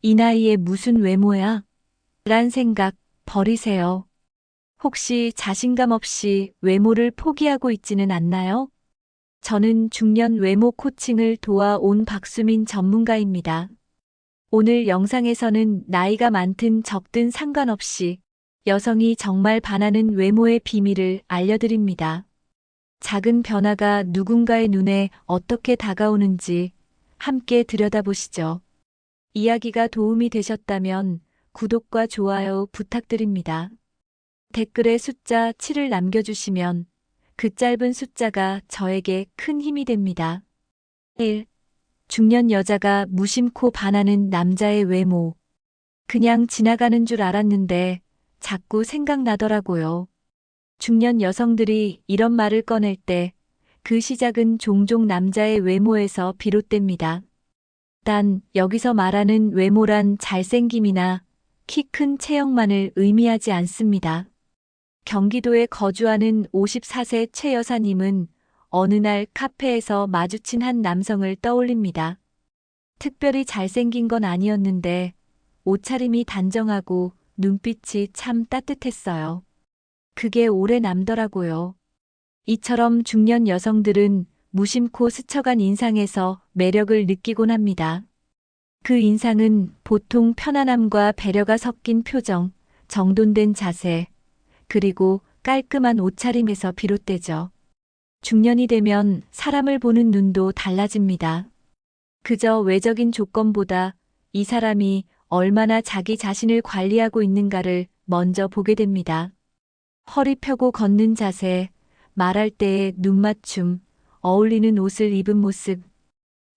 이 나이에 무슨 외모야? 란 생각 버리세요. 혹시 자신감 없이 외모를 포기하고 있지는 않나요? 저는 중년 외모 코칭을 도와온 박수민 전문가입니다. 오늘 영상에서는 나이가 많든 적든 상관없이 여성이 정말 반하는 외모의 비밀을 알려드립니다. 작은 변화가 누군가의 눈에 어떻게 다가오는지 함께 들여다보시죠. 이야기가 도움이 되셨다면 구독과 좋아요 부탁드립니다. 댓글에 숫자 7을 남겨주시면 그 짧은 숫자가 저에게 큰 힘이 됩니다. 1. 중년 여자가 무심코 반하는 남자의 외모. 그냥 지나가는 줄 알았는데 자꾸 생각나더라고요. 중년 여성들이 이런 말을 꺼낼 때 그 시작은 종종 남자의 외모에서 비롯됩니다. 단, 여기서 말하는 외모란 잘생김이나 키 큰 체형만을 의미하지 않습니다. 경기도에 거주하는 54세 최 여사님은 어느 날 카페에서 마주친 한 남성을 떠올립니다. 특별히 잘생긴 건 아니었는데 옷차림이 단정하고 눈빛이 참 따뜻했어요. 그게 오래 남더라고요. 이처럼 중년 여성들은 무심코 스쳐간 인상에서 매력을 느끼곤 합니다. 그 인상은 보통 편안함과 배려가 섞인 표정, 정돈된 자세, 그리고 깔끔한 옷차림에서 비롯되죠. 중년이 되면 사람을 보는 눈도 달라집니다. 그저 외적인 조건보다 이 사람이 얼마나 자기 자신을 관리하고 있는가를 먼저 보게 됩니다. 허리 펴고 걷는 자세, 말할 때의 눈맞춤, 어울리는 옷을 입은 모습.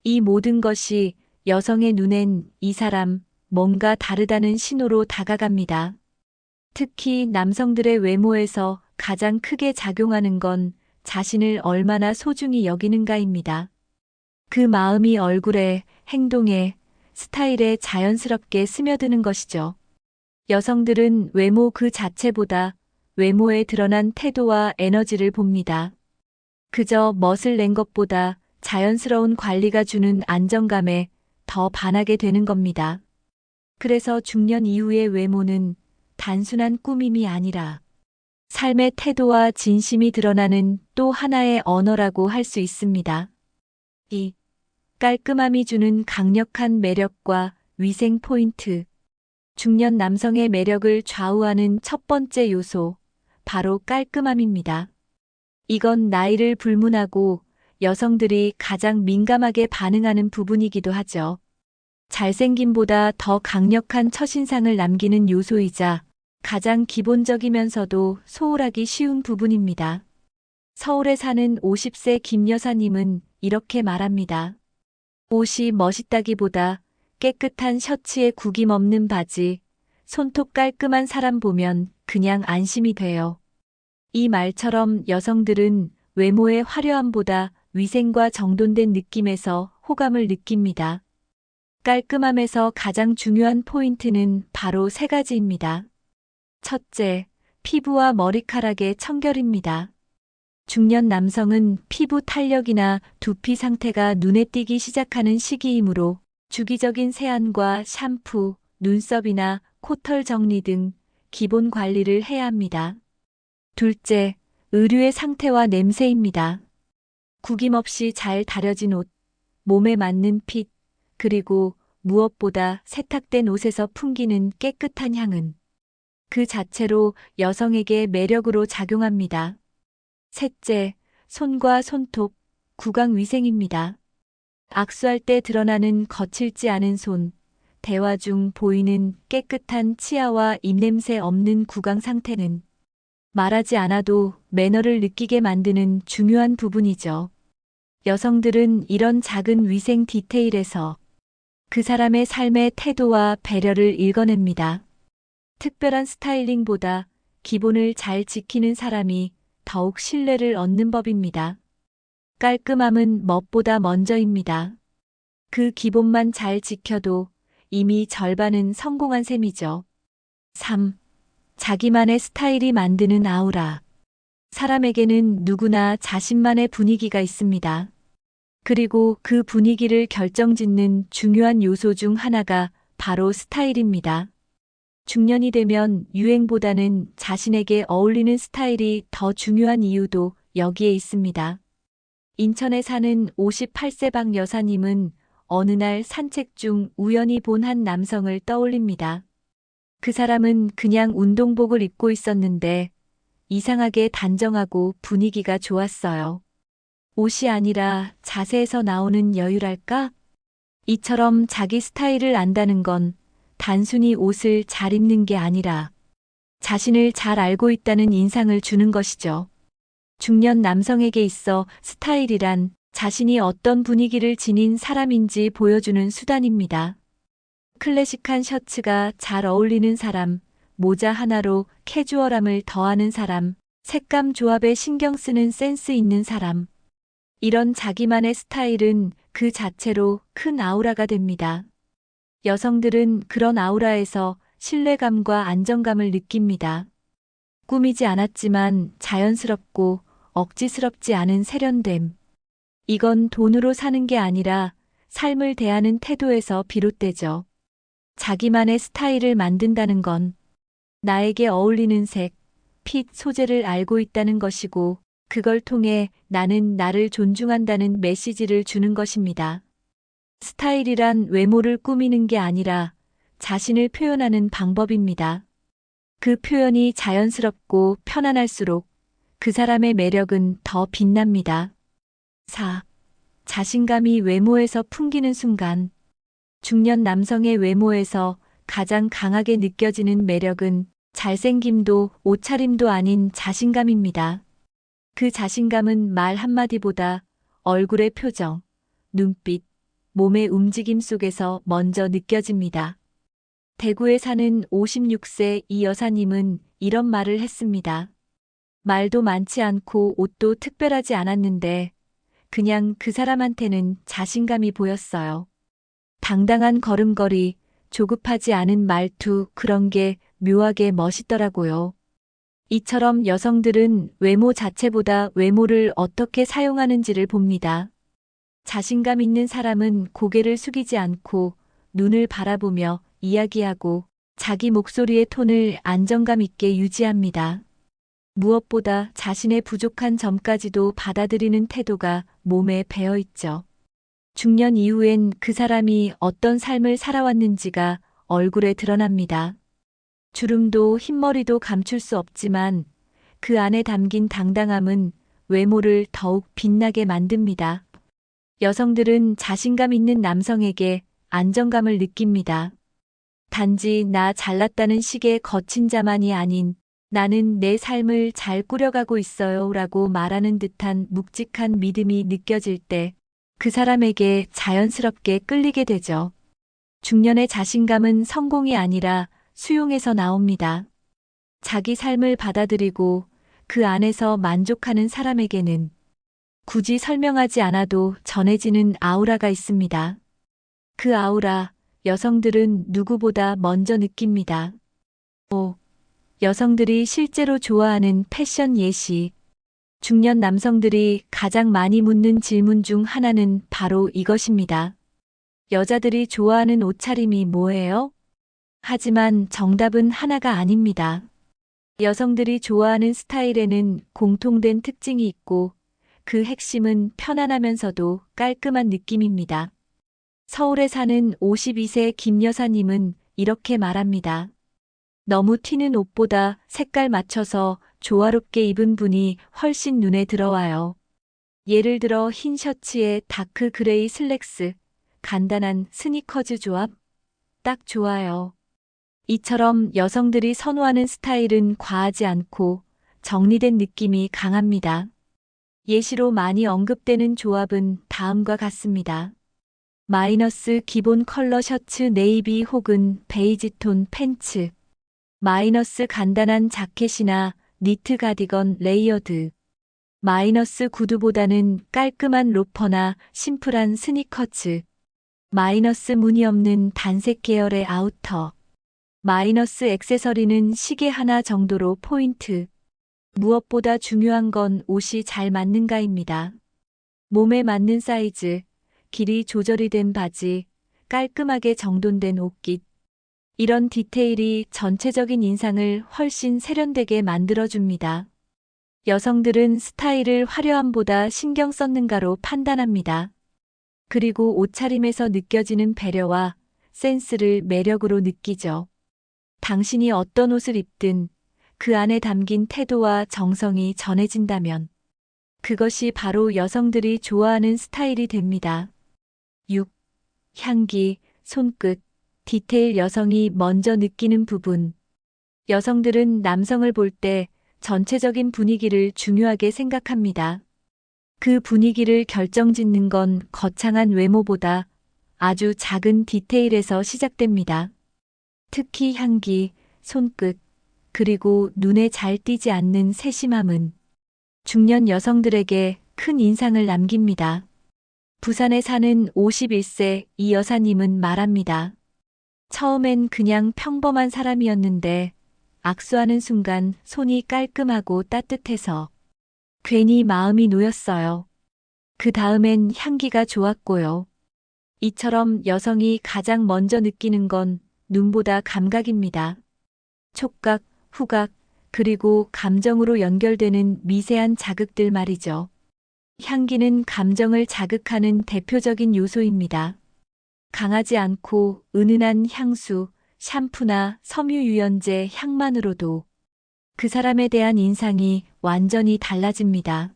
이 모든 것이 여성의 눈엔 이 사람, 뭔가 다르다는 신호로 다가갑니다. 특히 남성들의 외모에서 가장 크게 작용하는 건 자신을 얼마나 소중히 여기는가입니다. 그 마음이 얼굴에, 행동에, 스타일에 자연스럽게 스며드는 것이죠. 여성들은 외모 그 자체보다 외모에 드러난 태도와 에너지를 봅니다. 그저 멋을 낸 것보다 자연스러운 관리가 주는 안정감에 더 반하게 되는 겁니다. 그래서 중년 이후의 외모는 단순한 꾸밈이 아니라 삶의 태도와 진심이 드러나는 또 하나의 언어라고 할 수 있습니다. 이 깔끔함이 주는 강력한 매력과 위생 포인트. 중년 남성의 매력을 좌우하는 첫 번째 요소, 바로 깔끔함입니다. 이건 나이를 불문하고 여성들이 가장 민감하게 반응하는 부분이기도 하죠. 잘생김보다 더 강력한 첫인상을 남기는 요소이자 가장 기본적이면서도 소홀하기 쉬운 부분입니다. 서울에 사는 50세 김 여사님은 이렇게 말합니다. 옷이 멋있다기보다 깨끗한 셔츠에 구김 없는 바지, 손톱 깔끔한 사람 보면 그냥 안심이 돼요. 이 말처럼 여성들은 외모의 화려함보다 위생과 정돈된 느낌에서 호감을 느낍니다. 깔끔함에서 가장 중요한 포인트는 바로 세 가지입니다. 첫째, 피부와 머리카락의 청결입니다. 중년 남성은 피부 탄력이나 두피 상태가 눈에 띄기 시작하는 시기이므로 주기적인 세안과 샴푸, 눈썹이나 코털 정리 등 기본 관리를 해야 합니다. 둘째, 의류의 상태와 냄새입니다. 구김없이 잘 다려진 옷, 몸에 맞는 핏, 그리고 무엇보다 세탁된 옷에서 풍기는 깨끗한 향은 그 자체로 여성에게 매력으로 작용합니다. 셋째, 손과 손톱, 구강 위생입니다. 악수할 때 드러나는 거칠지 않은 손, 대화 중 보이는 깨끗한 치아와 입냄새 없는 구강 상태는 말하지 않아도 매너를 느끼게 만드는 중요한 부분이죠. 여성들은 이런 작은 위생 디테일에서 그 사람의 삶의 태도와 배려를 읽어냅니다. 특별한 스타일링보다 기본을 잘 지키는 사람이 더욱 신뢰를 얻는 법입니다. 깔끔함은 멋보다 먼저입니다. 그 기본만 잘 지켜도 이미 절반은 성공한 셈이죠. 3. 자기만의 스타일이 만드는 아우라. 사람에게는 누구나 자신만의 분위기가 있습니다. 그리고 그 분위기를 결정짓는 중요한 요소 중 하나가 바로 스타일입니다. 중년이 되면 유행보다는 자신에게 어울리는 스타일이 더 중요한 이유도 여기에 있습니다. 인천에 사는 58세 박 여사님은 어느 날 산책 중 우연히 본 한 남성을 떠올립니다. 그 사람은 그냥 운동복을 입고 있었는데 이상하게 단정하고 분위기가 좋았어요. 옷이 아니라 자세에서 나오는 여유랄까? 이처럼 자기 스타일을 안다는 건 단순히 옷을 잘 입는 게 아니라 자신을 잘 알고 있다는 인상을 주는 것이죠. 중년 남성에게 있어 스타일이란 자신이 어떤 분위기를 지닌 사람인지 보여주는 수단입니다. 클래식한 셔츠가 잘 어울리는 사람, 모자 하나로 캐주얼함을 더하는 사람, 색감 조합에 신경 쓰는 센스 있는 사람. 이런 자기만의 스타일은 그 자체로 큰 아우라가 됩니다. 여성들은 그런 아우라에서 신뢰감과 안정감을 느낍니다. 꾸미지 않았지만 자연스럽고 억지스럽지 않은 세련됨. 이건 돈으로 사는 게 아니라 삶을 대하는 태도에서 비롯되죠. 자기만의 스타일을 만든다는 건 나에게 어울리는 색, 핏, 소재를 알고 있다는 것이고 그걸 통해 나는 나를 존중한다는 메시지를 주는 것입니다. 스타일이란 외모를 꾸미는 게 아니라 자신을 표현하는 방법입니다. 그 표현이 자연스럽고 편안할수록 그 사람의 매력은 더 빛납니다. 4. 자신감이 외모에서 풍기는 순간. 중년 남성의 외모에서 가장 강하게 느껴지는 매력은 잘생김도 옷차림도 아닌 자신감입니다. 그 자신감은 말 한마디보다 얼굴의 표정, 눈빛, 몸의 움직임 속에서 먼저 느껴집니다. 대구에 사는 56세 이 여사님은 이런 말을 했습니다. 말도 많지 않고 옷도 특별하지 않았는데 그냥 그 사람한테는 자신감이 보였어요. 당당한 걸음걸이, 조급하지 않은 말투, 그런 게 묘하게 멋있더라고요. 이처럼 여성들은 외모 자체보다 외모를 어떻게 사용하는지를 봅니다. 자신감 있는 사람은 고개를 숙이지 않고 눈을 바라보며 이야기하고 자기 목소리의 톤을 안정감 있게 유지합니다. 무엇보다 자신의 부족한 점까지도 받아들이는 태도가 몸에 배어 있죠. 중년 이후엔 그 사람이 어떤 삶을 살아왔는지가 얼굴에 드러납니다. 주름도 흰머리도 감출 수 없지만 그 안에 담긴 당당함은 외모를 더욱 빛나게 만듭니다. 여성들은 자신감 있는 남성에게 안정감을 느낍니다. 단지 나 잘났다는 식의 거친 자만이 아닌 나는 내 삶을 잘 꾸려가고 있어요 라고 말하는 듯한 묵직한 믿음이 느껴질 때 그 사람에게 자연스럽게 끌리게 되죠. 중년의 자신감은 성공이 아니라 수용에서 나옵니다. 자기 삶을 받아들이고 그 안에서 만족하는 사람에게는 굳이 설명하지 않아도 전해지는 아우라가 있습니다. 그 아우라, 여성들은 누구보다 먼저 느낍니다. 5. 여성들이 실제로 좋아하는 패션 예시. 중년 남성들이 가장 많이 묻는 질문 중 하나는 바로 이것입니다. 여자들이 좋아하는 옷차림이 뭐예요? 하지만 정답은 하나가 아닙니다. 여성들이 좋아하는 스타일에는 공통된 특징이 있고 그 핵심은 편안하면서도 깔끔한 느낌입니다. 서울에 사는 52세 김 여사님은 이렇게 말합니다. 너무 튀는 옷보다 색깔 맞춰서 조화롭게 입은 분이 훨씬 눈에 들어와요. 예를 들어 흰 셔츠에 다크 그레이 슬랙스, 간단한 스니커즈 조합? 딱 좋아요. 이처럼 여성들이 선호하는 스타일은 과하지 않고 정리된 느낌이 강합니다. 예시로 많이 언급되는 조합은 다음과 같습니다. 마이너스 기본 컬러 셔츠 네이비 혹은 베이지 톤 팬츠. 마이너스 간단한 자켓이나 니트 가디건 레이어드. 마이너스 구두보다는 깔끔한 로퍼나 심플한 스니커즈. 마이너스 무늬 없는 단색 계열의 아우터. 마이너스 액세서리는 시계 하나 정도로 포인트. 무엇보다 중요한 건 옷이 잘 맞는가입니다. 몸에 맞는 사이즈, 길이 조절이 된 바지, 깔끔하게 정돈된 옷깃. 이런 디테일이 전체적인 인상을 훨씬 세련되게 만들어줍니다. 여성들은 스타일을 화려함보다 신경 썼는가로 판단합니다. 그리고 옷차림에서 느껴지는 배려와 센스를 매력으로 느끼죠. 당신이 어떤 옷을 입든 그 안에 담긴 태도와 정성이 전해진다면 그것이 바로 여성들이 좋아하는 스타일이 됩니다. 6. 향기, 손끝, 디테일. 여성이 먼저 느끼는 부분. 여성들은 남성을 볼 때 전체적인 분위기를 중요하게 생각합니다. 그 분위기를 결정짓는 건 거창한 외모보다 아주 작은 디테일에서 시작됩니다. 특히 향기, 손끝, 그리고 눈에 잘 띄지 않는 세심함은 중년 여성들에게 큰 인상을 남깁니다. 부산에 사는 51세 이 여사님은 말합니다. 처음엔 그냥 평범한 사람이었는데 악수하는 순간 손이 깔끔하고 따뜻해서 괜히 마음이 놓였어요. 그 다음엔 향기가 좋았고요. 이처럼 여성이 가장 먼저 느끼는 건 눈보다 감각입니다. 촉각, 후각, 그리고 감정으로 연결되는 미세한 자극들 말이죠. 향기는 감정을 자극하는 대표적인 요소입니다. 강하지 않고 은은한 향수, 샴푸나 섬유유연제 향만으로도 그 사람에 대한 인상이 완전히 달라집니다.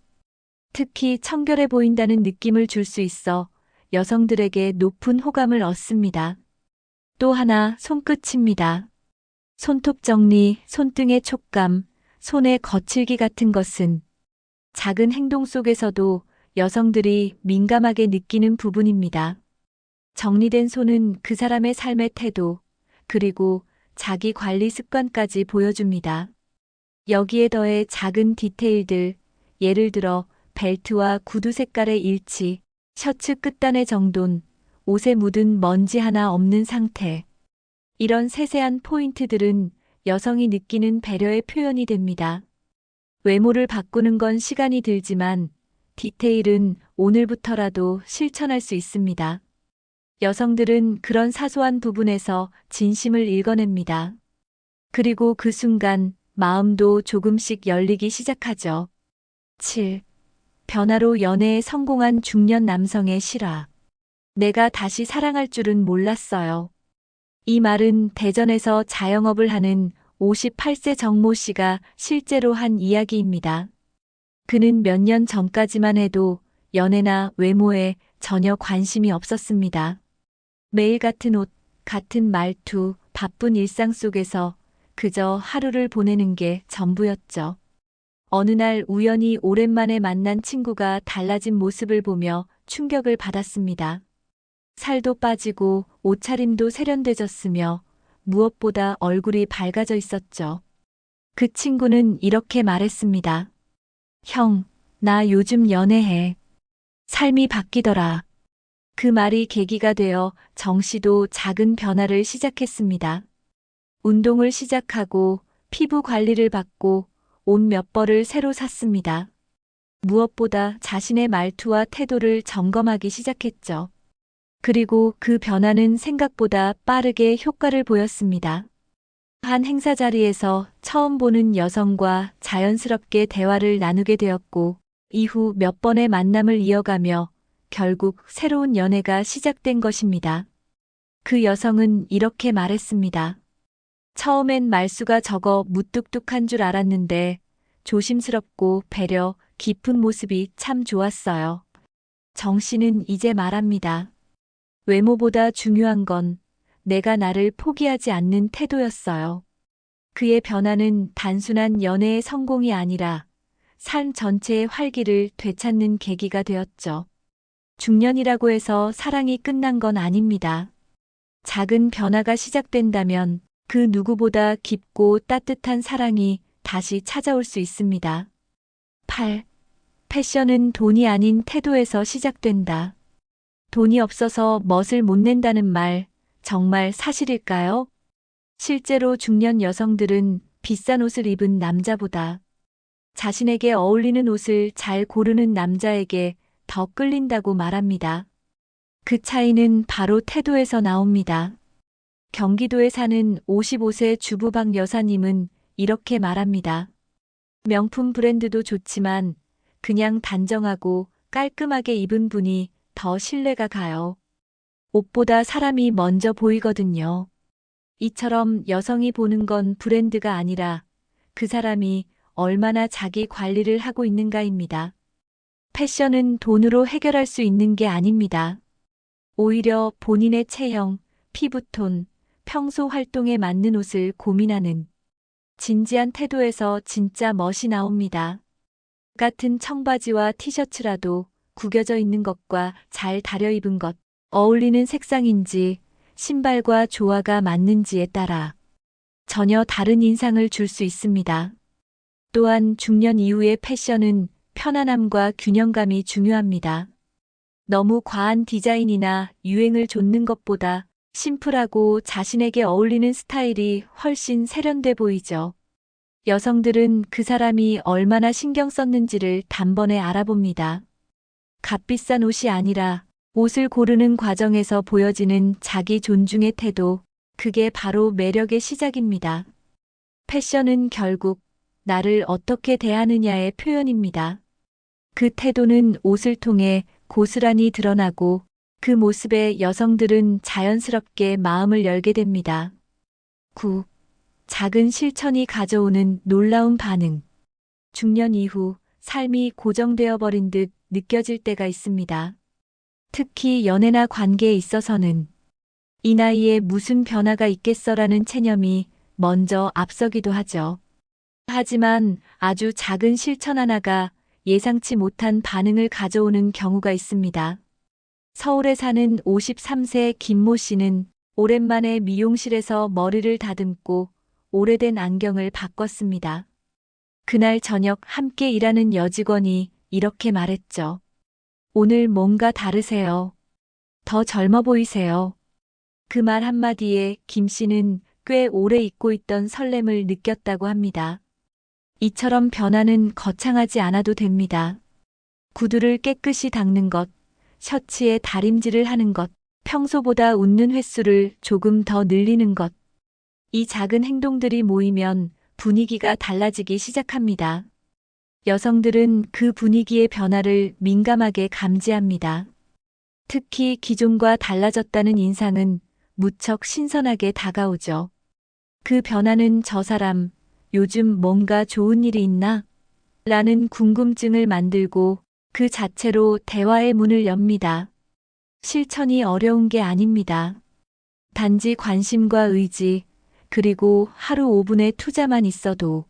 특히 청결해 보인다는 느낌을 줄 수 있어 여성들에게 높은 호감을 얻습니다. 또 하나, 손끝입니다. 손톱 정리, 손등의 촉감, 손의 거칠기 같은 것은 작은 행동 속에서도 여성들이 민감하게 느끼는 부분입니다. 정리된 손은 그 사람의 삶의 태도, 그리고 자기 관리 습관까지 보여줍니다. 여기에 더해 작은 디테일들, 예를 들어 벨트와 구두 색깔의 일치, 셔츠 끝단의 정돈, 옷에 묻은 먼지 하나 없는 상태. 이런 세세한 포인트들은 여성이 느끼는 배려의 표현이 됩니다. 외모를 바꾸는 건 시간이 들지만 디테일은 오늘부터라도 실천할 수 있습니다. 여성들은 그런 사소한 부분에서 진심을 읽어냅니다. 그리고 그 순간 마음도 조금씩 열리기 시작하죠. 7. 변화로 연애에 성공한 중년 남성의 실화. 내가 다시 사랑할 줄은 몰랐어요. 이 말은 대전에서 자영업을 하는 58세 정모 씨가 실제로 한 이야기입니다. 그는 몇 년 전까지만 해도 연애나 외모에 전혀 관심이 없었습니다. 매일 같은 옷, 같은 말투, 바쁜 일상 속에서 그저 하루를 보내는 게 전부였죠. 어느 날 우연히 오랜만에 만난 친구가 달라진 모습을 보며 충격을 받았습니다. 살도 빠지고 옷차림도 세련돼졌으며 무엇보다 얼굴이 밝아져 있었죠. 그 친구는 이렇게 말했습니다. 형, 나 요즘 연애해. 삶이 바뀌더라. 그 말이 계기가 되어 정 씨도 작은 변화를 시작했습니다. 운동을 시작하고 피부 관리를 받고 옷 몇 벌을 새로 샀습니다. 무엇보다 자신의 말투와 태도를 점검하기 시작했죠. 그리고 그 변화는 생각보다 빠르게 효과를 보였습니다. 한 행사 자리에서 처음 보는 여성과 자연스럽게 대화를 나누게 되었고, 이후 몇 번의 만남을 이어가며 결국 새로운 연애가 시작된 것입니다. 그 여성은 이렇게 말했습니다. 처음엔 말수가 적어 무뚝뚝한 줄 알았는데 조심스럽고 배려 깊은 모습이 참 좋았어요. 정 씨는 이제 말합니다. 외모보다 중요한 건 내가 나를 포기하지 않는 태도였어요. 그의 변화는 단순한 연애의 성공이 아니라 삶 전체의 활기를 되찾는 계기가 되었죠. 중년이라고 해서 사랑이 끝난 건 아닙니다. 작은 변화가 시작된다면 그 누구보다 깊고 따뜻한 사랑이 다시 찾아올 수 있습니다. 8. 패션은 돈이 아닌 태도에서 시작된다. 돈이 없어서 멋을 못 낸다는 말, 정말 사실일까요? 실제로 중년 여성들은 비싼 옷을 입은 남자보다 자신에게 어울리는 옷을 잘 고르는 남자에게 더 끌린다고 말합니다. 그 차이는 바로 태도에서 나옵니다. 경기도에 사는 55세 주부박 여사님은 이렇게 말합니다. 명품 브랜드도 좋지만 그냥 단정하고 깔끔하게 입은 분이 더 신뢰가 가요. 옷보다 사람이 먼저 보이거든요. 이처럼 여성이 보는 건 브랜드가 아니라 그 사람이 얼마나 자기 관리를 하고 있는가입니다. 패션은 돈으로 해결할 수 있는 게 아닙니다. 오히려 본인의 체형, 피부톤, 평소 활동에 맞는 옷을 고민하는 진지한 태도에서 진짜 멋이 나옵니다. 같은 청바지와 티셔츠라도 구겨져 있는 것과 잘 다려 입은 것, 어울리는 색상인지 신발과 조화가 맞는지에 따라 전혀 다른 인상을 줄 수 있습니다. 또한 중년 이후의 패션은 편안함과 균형감이 중요합니다. 너무 과한 디자인이나 유행을 좇는 것보다 심플하고 자신에게 어울리는 스타일이 훨씬 세련돼 보이죠. 여성들은 그 사람이 얼마나 신경 썼는지를 단번에 알아봅니다. 값비싼 옷이 아니라 옷을 고르는 과정에서 보여지는 자기 존중의 태도, 그게 바로 매력의 시작입니다. 패션은 결국 나를 어떻게 대하느냐의 표현입니다. 그 태도는 옷을 통해 고스란히 드러나고 그 모습에 여성들은 자연스럽게 마음을 열게 됩니다. 9. 작은 실천이 가져오는 놀라운 반응. 중년 이후 삶이 고정되어 버린 듯 느껴질 때가 있습니다. 특히 연애나 관계에 있어서는 이 나이에 무슨 변화가 있겠어라는 체념이 먼저 앞서기도 하죠. 하지만 아주 작은 실천 하나가 예상치 못한 반응을 가져오는 경우가 있습니다. 서울에 사는 53세 김모 씨는 오랜만에 미용실에서 머리를 다듬고 오래된 안경을 바꿨습니다. 그날 저녁 함께 일하는 여직원이 이렇게 말했죠. 오늘 뭔가 다르세요. 더 젊어 보이세요. 그 말 한마디에 김 씨는 꽤 오래 잊고 있던 설렘을 느꼈다고 합니다. 이처럼 변화는 거창하지 않아도 됩니다. 구두를 깨끗이 닦는 것, 셔츠에 다림질을 하는 것, 평소보다 웃는 횟수를 조금 더 늘리는 것. 이 작은 행동들이 모이면 분위기가 달라지기 시작합니다. 여성들은 그 분위기의 변화를 민감하게 감지합니다. 특히 기존과 달라졌다는 인상은 무척 신선하게 다가오죠. 그 변화는 저 사람, 요즘 뭔가 좋은 일이 있나? 라는 궁금증을 만들고 그 자체로 대화의 문을 엽니다. 실천이 어려운 게 아닙니다. 단지 관심과 의지, 그리고 하루 5분의 투자만 있어도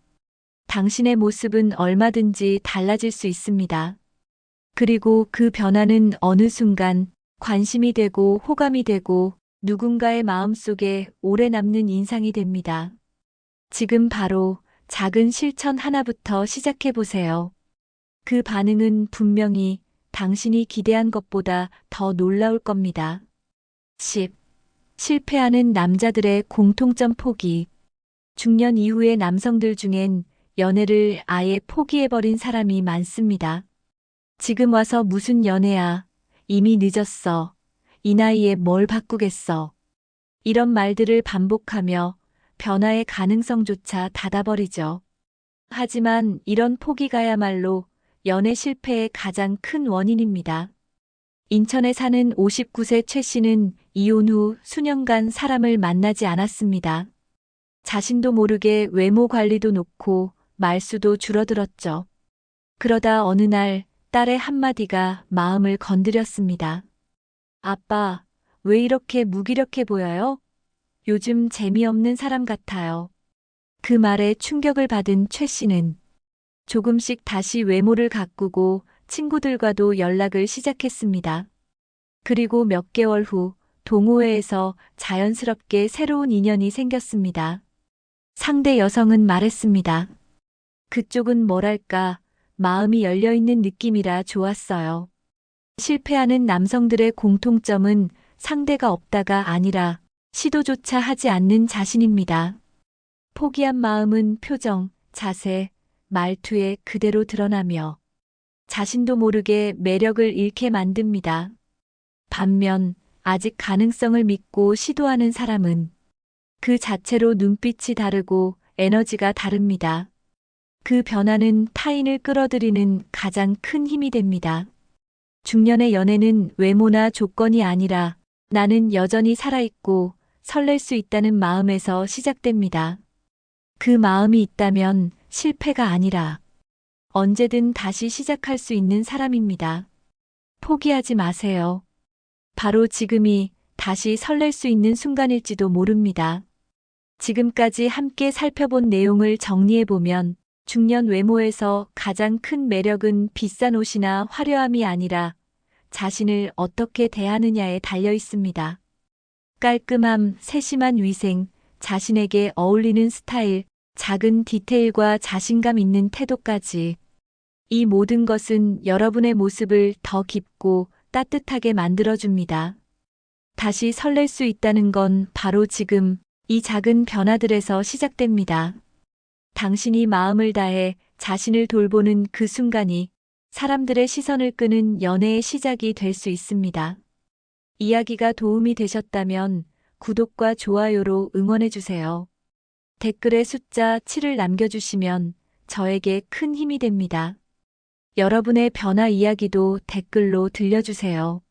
당신의 모습은 얼마든지 달라질 수 있습니다. 그리고 그 변화는 어느 순간 관심이 되고 호감이 되고 누군가의 마음속에 오래 남는 인상이 됩니다. 지금 바로 작은 실천 하나부터 시작해 보세요. 그 반응은 분명히 당신이 기대한 것보다 더 놀라울 겁니다. 10. 실패하는 남자들의 공통점 포기. 중년 이후의 남성들 중엔 연애를 아예 포기해버린 사람이 많습니다. 지금 와서 무슨 연애야. 이미 늦었어. 이 나이에 뭘 바꾸겠어. 이런 말들을 반복하며 변화의 가능성조차 닫아버리죠. 하지만 이런 포기가야말로 연애 실패의 가장 큰 원인입니다. 인천에 사는 59세 최 씨는 이혼 후 수년간 사람을 만나지 않았습니다. 자신도 모르게 외모 관리도 놓고 말수도 줄어들었죠. 그러다 어느 날 딸의 한마디가 마음을 건드렸습니다. 아빠, 왜 이렇게 무기력해 보여요? 요즘 재미없는 사람 같아요. 그 말에 충격을 받은 최 씨는 조금씩 다시 외모를 가꾸고 친구들과도 연락을 시작했습니다. 그리고 몇 개월 후 동호회에서 자연스럽게 새로운 인연이 생겼습니다. 상대 여성은 말했습니다. 그쪽은 뭐랄까, 마음이 열려있는 느낌이라 좋았어요. 실패하는 남성들의 공통점은 상대가 없다가 아니라 시도조차 하지 않는 자신입니다. 포기한 마음은 표정, 자세, 말투에 그대로 드러나며 자신도 모르게 매력을 잃게 만듭니다. 반면 아직 가능성을 믿고 시도하는 사람은 그 자체로 눈빛이 다르고 에너지가 다릅니다. 그 변화는 타인을 끌어들이는 가장 큰 힘이 됩니다. 중년의 연애는 외모나 조건이 아니라 나는 여전히 살아있고 설렐 수 있다는 마음에서 시작됩니다. 그 마음이 있다면 실패가 아니라 언제든 다시 시작할 수 있는 사람입니다. 포기하지 마세요. 바로 지금이 다시 설렐 수 있는 순간일지도 모릅니다. 지금까지 함께 살펴본 내용을 정리해보면 중년 외모에서 가장 큰 매력은 비싼 옷이나 화려함이 아니라 자신을 어떻게 대하느냐에 달려 있습니다. 깔끔함, 세심한 위생, 자신에게 어울리는 스타일, 작은 디테일과 자신감 있는 태도까지 이 모든 것은 여러분의 모습을 더 깊고 따뜻하게 만들어줍니다. 다시 설렐 수 있다는 건 바로 지금 이 작은 변화들에서 시작됩니다. 당신이 마음을 다해 자신을 돌보는 그 순간이 사람들의 시선을 끄는 연애의 시작이 될 수 있습니다. 이야기가 도움이 되셨다면 구독과 좋아요로 응원해주세요. 댓글에 숫자 7을 남겨주시면 저에게 큰 힘이 됩니다. 여러분의 변화 이야기도 댓글로 들려주세요.